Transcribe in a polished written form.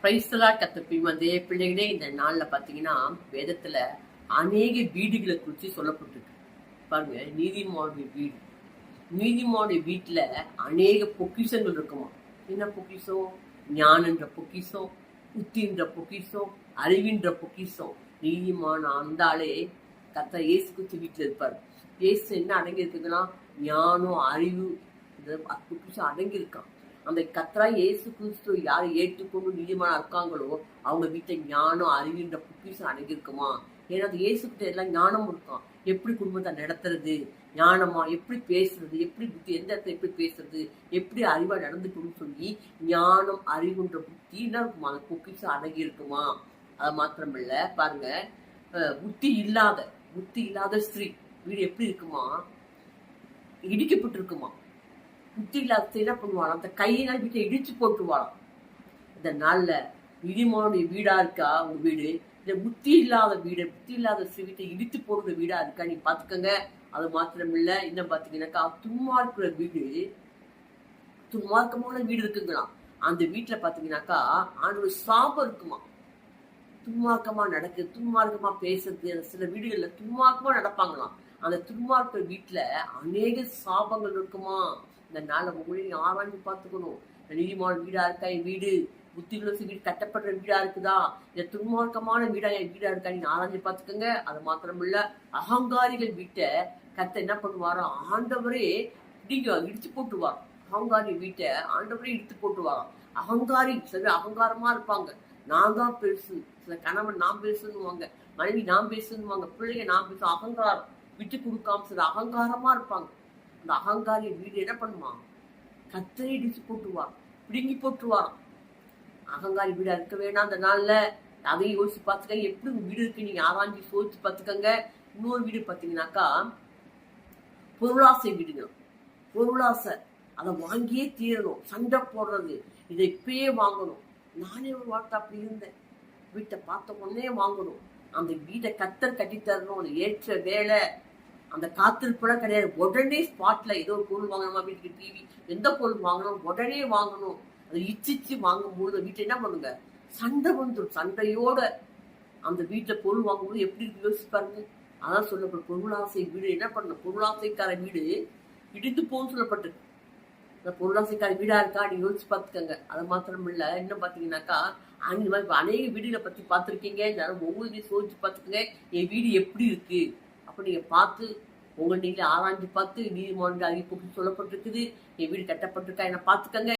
பிரைஸ்தலா கத்தப்பையும் அதே பிள்ளைகளே இந்த நாள்ல பாத்தீங்கன்னா வேதத்துல அநேக வீடுகளை குறித்து சொல்லப்பட்டிருக்கு. பாருங்க, நீதிமானுடைய வீடு. நீதிமானுடைய வீட்டுல அநேக பொக்கிஷங்கள் இருக்குமா. என்ன பொக்கிஷம்? ஞானன்ற பொக்கிஷம், புத்தின்ற பொக்கிஷம், அறிவின்ற பொக்கிஷம். நீதிமான ஆண்டாலே கத்த இயேசு கிறிஸ்து வீட்டுல இருப்பாரு. இயேசு என்ன அடங்கி இருக்குதுன்னா ஞானம், அறிவு, பொக்கிஷம் அடங்கி இருக்கான். அந்த கத்தரா இயேசு கிறிஸ்து யாரை ஏற்றுக்கொண்டு நீதிமானா இருக்காங்களோ அவங்க வீட்டை ஞானம், அறிவின்ற பொக்கிஷம் அடங்கியிருக்குமா. ஏன்னா அது இயேசு கிட்ட எல்லாம் ஞானம் இருக்கான். எப்படி குடும்பத்தை நடத்துறது, ஞானமா எப்படி பேசுறது, எப்படி புத்தி எந்த இடத்துல எப்படி பேசுறது, எப்படி அறிவா நடந்துக்கணும்னு சொல்லி ஞானம், அறிவுன்ற புத்தி என்ன இருக்குமா, அந்த பொக்கிஷம் அடங்கி இருக்குமா. அது மாத்திரமில்ல, பாருங்க, புத்தி இல்லாத ஸ்திரீ வீடு எப்படி இருக்குமா, இடிக்கப்பட்டு இருக்குமா. புத்தி இல்லாத என்ன பண்ணுவாங்க, அந்த கையினால் வீட்டை இடிச்சு போட்டுருவாளாம். இந்த நாள்ல நீதிமானுடைய வீடா இருக்கா உங்க வீடு, இந்த புத்தி இல்லாத வீட்டை இடித்து போடுற வீடா இருக்கா, நீ பாத்துக்கங்க. அது மாத்திரம் இல்ல, இன்னும் பாத்தீங்கன்னாக்கா துன்மார்க்கிற வீடு, துன்மார்க்கமான வீடு இருக்குங்களாம். அந்த வீட்டுல பாத்தீங்கன்னாக்கா ஆண்டோட சாபம் இருக்குமா. துன்மார்க்கமா நடக்குது, துன்மார்க்கமா பேசுறது. சில வீடுகள்ல துன்மார்க்கமா நடப்பாங்களாம். அந்த துன்மார்க்க வீட்டுல அநேக சாபங்கள் இருக்குமா. இந்த நாளை உங்களையும் ஆராய்ந்து பார்த்துக்கணும். நீதிமான வீடா இருக்கா என் வீடு, புத்தியுள்ள வீடு, கட்டப்படுற வீடா இருக்குதா, இந்த துன்மார்க்கமான வீடா என் வீடா இருக்கா, நீங்க ஆராய்ந்து பார்த்துக்கோங்க. அது மாத்திரம் இல்ல, அகங்காரிகள் வீட்டை கத்த என்ன பண்ணுவாரோ ஆண்டவரே இடிச்சு போட்டுவார். அகங்காரி வீட்டை ஆண்டவரே இடித்து போட்டுவாராம். அகங்காரி சில அகங்காரமா இருப்பாங்க. நான் தான் பெருசு, சில கணவன் நான் பேசுவாங்க, மனைவி நான் பேசுவாங்க, பிள்ளைங்க நான் பேசுவோம். அகங்காரம் விட்டு கொடுக்காம சில அகங்காரமா இருப்பாங்க. அந்த அகங்காரி வீடு என்ன பண்ணுமா, கத்தரை இடிச்சு போட்டுவார், பிடுங்கி போட்டுருவார். அகங்காரி வீடா இருக்க வேணாம். அந்த நாள்ல அதையும் யோசிச்சு பார்த்துக்கங்க. எப்படி வீடு இருக்கு நீங்க ஆராய்ச்சி சோதிச்சு பார்த்துக்கங்க. இன்னொரு வீடு பார்த்தீங்கன்னாக்கா பொருளாசை வீடுங்க. பொருளாசை, அதை வாங்கியே தீரணும், சண்டை போடுறது, இதை இப்பயே வாங்கணும். நானே ஒரு வார்த்தை அப்படி இருந்தேன். வீட்டை பார்த்த உடனே வாங்கணும். அந்த வீட்டை கத்தர் கட்டி தரணும். அது ஏற்ற வேலை, அந்த காத்திருப்பெல்லாம் கிடையாது. உடனே ஸ்பாட்ல ஏதோ ஒரு பொருள் வாங்கணுமா, வீட்டுக்கு டிவி எந்த பொருள் வாங்கணும் உடனே வாங்கணும். அதை இச்சிச்சு வாங்கும்போது வீட்டை என்ன பண்ணுங்க, சண்டை வந்துடும். சண்டையோட அந்த வீட்டை பொருள் வாங்கும்போது எப்படி இருக்கு யோசிச்சு பாருங்க. அதான் சொல்லப்படும் பொருளாசை வீடு என்ன பண்ணணும், பொருளாசைக்கார வீடு இடிந்து போன்னு சொல்லப்பட்டிருக்கு. இந்த பொருளாசைக்கார வீடா இருக்கா நீங்க யோசிச்சு பார்த்துக்கங்க. அது மாத்திரம் இல்ல, இன்னும் பாத்தீங்கன்னாக்கா அநேக வீடுகளை பத்தி பார்த்துருக்கீங்க. ஒவ்வொரு சோதிச்சு பார்த்துக்கங்க என் வீடு எப்படி இருக்கு. அப்ப நீங்க பார்த்து உங்க நீங்களே ஆராய்ஞ்சு பார்த்து நீதிமன்ற அறிவிப்புக்கு சொல்லப்பட்டிருக்குது, என் வீடு கட்டப்பட்டிருக்கா என்ன பார்த்துக்கங்க.